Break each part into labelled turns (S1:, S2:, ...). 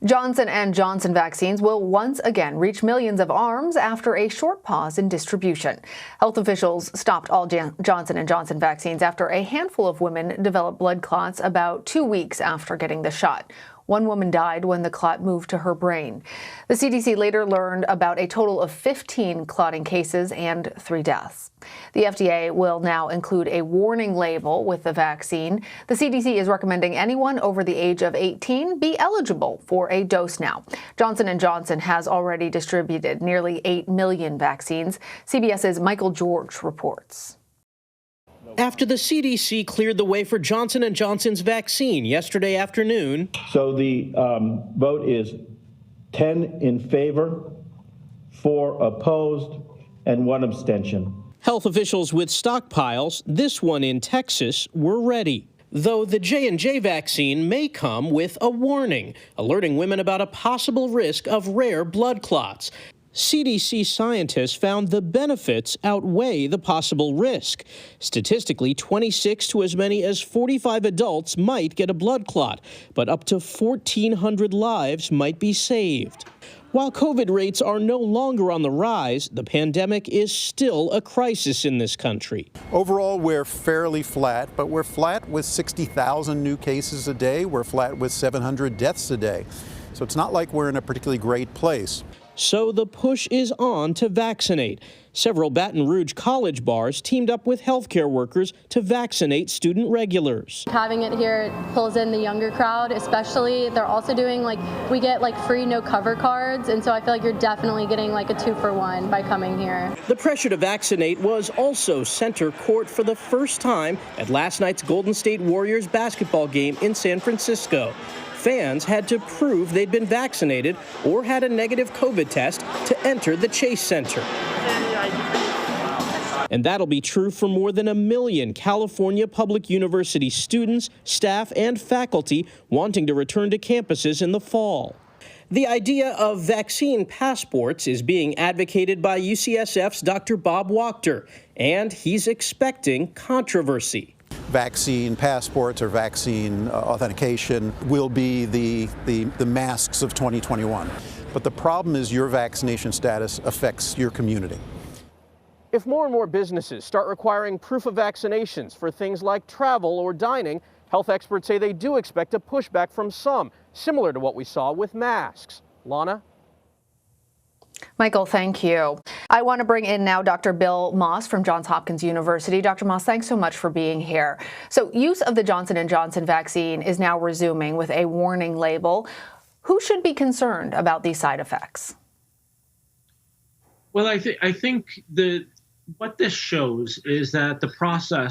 S1: Johnson & Johnson vaccines will once again reach millions of arms after a short pause in distribution. Health officials stopped all Johnson & Johnson vaccines after a handful of women developed blood clots about 2 weeks after getting the shot. One woman died when the clot moved to her brain. The CDC later learned about a total of 15 clotting cases and 3 deaths. The FDA will now include a warning label with the vaccine. The CDC is recommending anyone over the age of 18 be eligible for a dose now. Johnson & Johnson has already distributed nearly 8 million vaccines. CBS's Michael George reports.
S2: After the CDC cleared the way for Johnson & Johnson's vaccine yesterday afternoon.
S3: So the vote is 10 in favor, 4 opposed, and 1 abstention.
S2: Health officials with stockpiles, this one in Texas, were ready. Though the J&J vaccine may come with a warning, alerting women about a possible risk of rare blood clots. CDC scientists found the benefits outweigh the possible risk. Statistically, 26 to as many as 45 adults might get a blood clot, but up to 1,400 lives might be saved. While COVID rates are no longer on the rise, the pandemic is still a crisis in this country.
S4: Overall, we're fairly flat, but we're flat with 60,000 new cases a day. We're flat with 700 deaths a day. So it's not like we're in a particularly great place.
S2: So the push is on to vaccinate. Several Baton Rouge college bars teamed up with healthcare workers to vaccinate student regulars.
S5: Having it here, it pulls in the younger crowd, especially. They're also doing we get free no cover cards, and so I feel like you're definitely getting a 2-for-1 by coming here.
S2: The pressure to vaccinate was also center court for the first time at last night's Golden State Warriors basketball game in San Francisco. Fans had to prove they'd been vaccinated or had a negative COVID test to enter the Chase Center. And that'll be true for more than 1 million California public university students, staff, and faculty wanting to return to campuses in the fall. The idea of vaccine passports is being advocated by UCSF's Dr. Bob Wachter, and he's expecting controversy.
S4: Vaccine passports or vaccine authentication will be the masks of 2021. But the problem is your vaccination status affects your community.
S2: If more and more businesses start requiring proof of vaccinations for things like travel or dining, health experts say they do expect a pushback from some, similar to what we saw with masks. Lana?
S1: Michael, thank you. I want to bring in now Dr. Bill Moss from Johns Hopkins University. Dr. Moss, thanks so much for being here. So use of the Johnson & Johnson vaccine is now resuming with a warning label. Who should be concerned about these side effects?
S6: Well, I think what this shows is that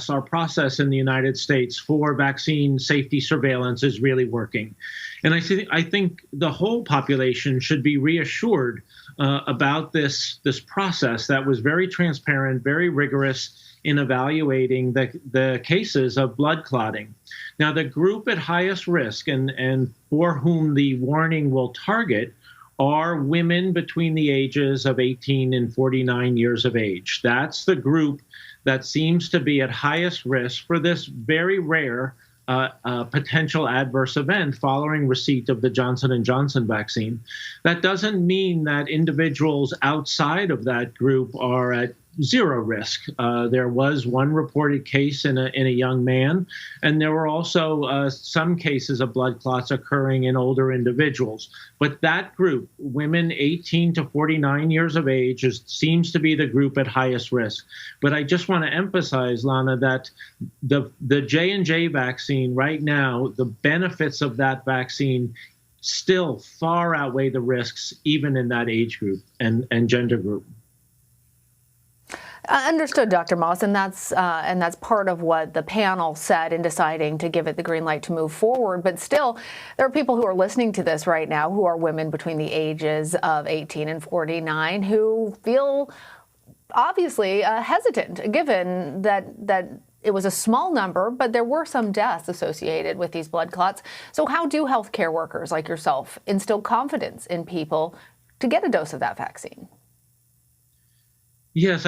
S6: our process in the United States for vaccine safety surveillance is really working. And I think the whole population should be reassured about this process that was very transparent, very rigorous in evaluating the cases of blood clotting. Now, the group at highest risk and for whom the warning will target are women between the ages of 18 and 49 years of age. That's the group that seems to be at highest risk for this very rare potential adverse event following receipt of the Johnson & Johnson vaccine. That doesn't mean that individuals outside of that group are at zero risk. There was one reported case in a young man, and there were also some cases of blood clots occurring in older individuals. But that group, women 18 to 49 years of age, seems to be the group at highest risk. But I just want to emphasize, Lana, that the J&J vaccine right now, the benefits of that vaccine still far outweigh the risks, even in that age group and gender group.
S1: Understood, Dr. Moss, and that's part of what the panel said in deciding to give it the green light to move forward. But still, there are people who are listening to this right now who are women between the ages of 18 and 49 who feel obviously hesitant, given that it was a small number, but there were some deaths associated with these blood clots. So how do healthcare workers like yourself instill confidence in people to get a dose of that vaccine?
S6: Yes,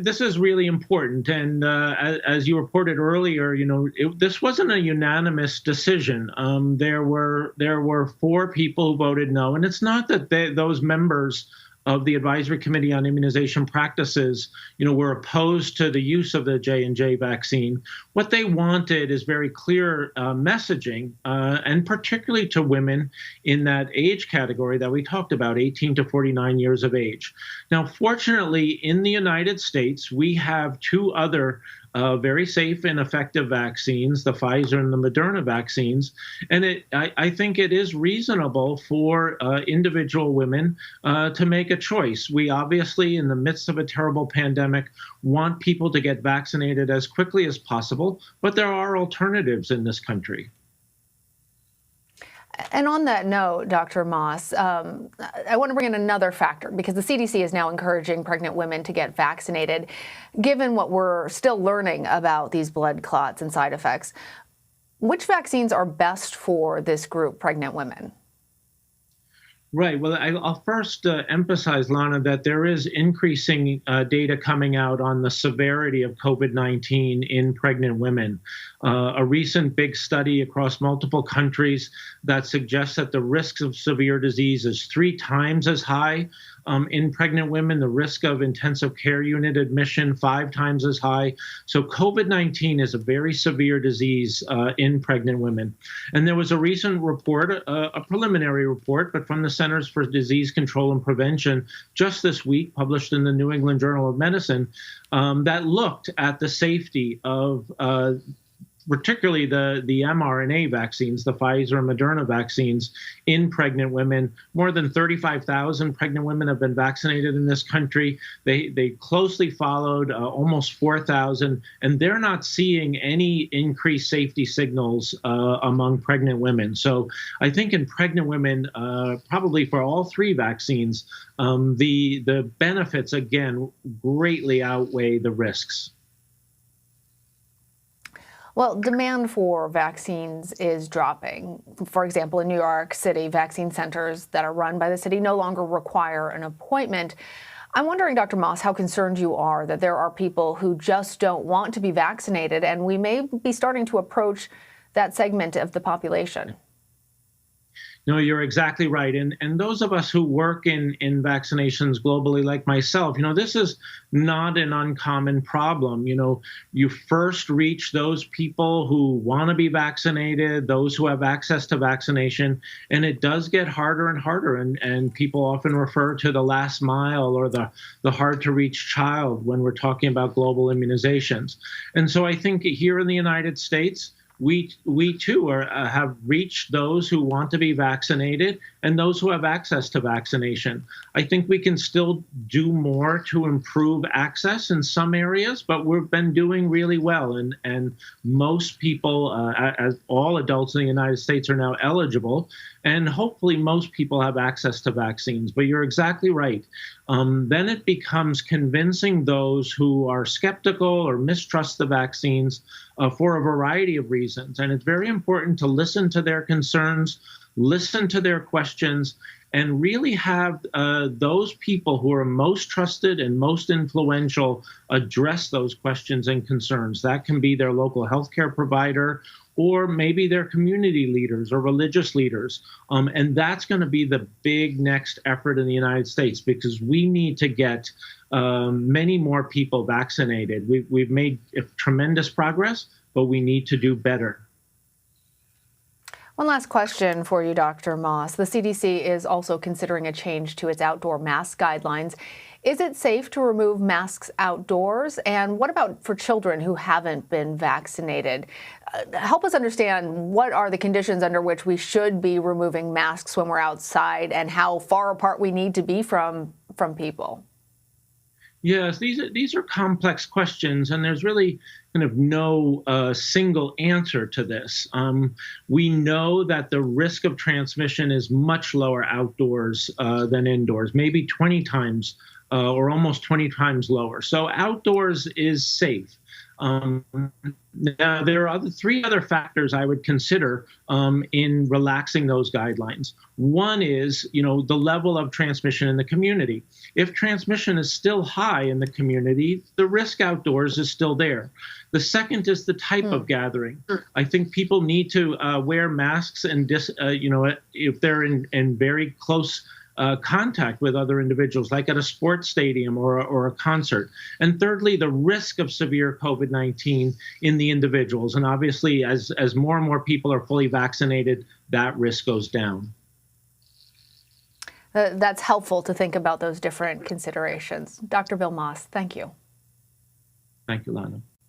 S6: this is really important, and as you reported earlier, this wasn't a unanimous decision. There were 4 people who voted no, and it's not that those members of the Advisory Committee on Immunization Practices, were opposed to the use of the J&J vaccine. What they wanted is very clear messaging, and particularly to women in that age category that we talked about, 18 to 49 years of age. Now, fortunately, in the United States, we have 2 other very safe and effective vaccines, the Pfizer and the Moderna vaccines. And I think it is reasonable for individual women to make a choice. We obviously, in the midst of a terrible pandemic, want people to get vaccinated as quickly as possible, but there are alternatives in this country.
S1: And on that note, Dr. Moss, I want to bring in another factor because the CDC is now encouraging pregnant women to get vaccinated. Given what we're still learning about these blood clots and side effects, which vaccines are best for this group, pregnant women?
S6: Right. Well, I'll first emphasize, Lana, that there is increasing data coming out on the severity of COVID-19 in pregnant women. A recent big study across multiple countries that suggests that the risk of severe disease is 3 times as high in pregnant women, the risk of intensive care unit admission 5 times as high. So COVID-19 is a very severe disease in pregnant women. And there was a recent report, a preliminary report, but from the Centers for Disease Control and Prevention just this week, published in the New England Journal of Medicine, that looked at the safety of particularly the mRNA vaccines, the Pfizer and Moderna vaccines in pregnant women. More than 35,000 pregnant women have been vaccinated in this country. They closely followed almost 4,000, and they're not seeing any increased safety signals among pregnant women. So I think in pregnant women, probably for all 3 vaccines, the benefits, again, greatly outweigh the risks.
S1: Well, demand for vaccines is dropping. For example, in New York City, vaccine centers that are run by the city no longer require an appointment. I'm wondering, Dr. Moss, how concerned you are that there are people who just don't want to be vaccinated, and we may be starting to approach that segment of the population.
S6: No, you're exactly right. And those of us who work in vaccinations globally, like myself, this is not an uncommon problem. You first reach those people who want to be vaccinated, those who have access to vaccination, and it does get harder and harder. And people often refer to the last mile or the hard to reach child when we're talking about global immunizations. And so I think here in the United States, we too have reached those who want to be vaccinated and those who have access to vaccination. I think we can still do more to improve access in some areas, but we've been doing really well. And most people, as all adults in the United States, are now eligible. And hopefully most people have access to vaccines. But you're exactly right. Then it becomes convincing those who are skeptical or mistrust the vaccines for a variety of reasons. And it's very important to listen to their concerns, listen to their questions, and really have those people who are most trusted and most influential address those questions and concerns. That can be their local healthcare provider, or maybe their community leaders or religious leaders. And that's going to be the big next effort in the United States, because we need to get many more people vaccinated. We've made tremendous progress, but we need to do better.
S1: One last question for you, Dr. Moss. The CDC is also considering a change to its outdoor mask guidelines. Is it safe to remove masks outdoors? And what about for children who haven't been vaccinated? Help us understand, what are the conditions under which we should be removing masks when we're outside, and how far apart we need to be from people?
S6: Yes, these are complex questions, and there's really kind of no single answer to this. We know that the risk of transmission is much lower outdoors than indoors, maybe 20 times or almost 20 times lower. So outdoors is safe. Now, there are three other factors I would consider in relaxing those guidelines. One is, the level of transmission in the community. If transmission is still high in the community, the risk outdoors is still there. The second is the type of gathering. I think people need to wear masks and, if they're in very close contact with other individuals, like at a sports stadium or a concert. And thirdly, the risk of severe COVID-19 in the individuals. And obviously, as more and more people are fully vaccinated, that risk goes down.
S1: That's helpful to think about those different considerations. Dr. Bill Moss, thank you.
S6: Thank you, Lana.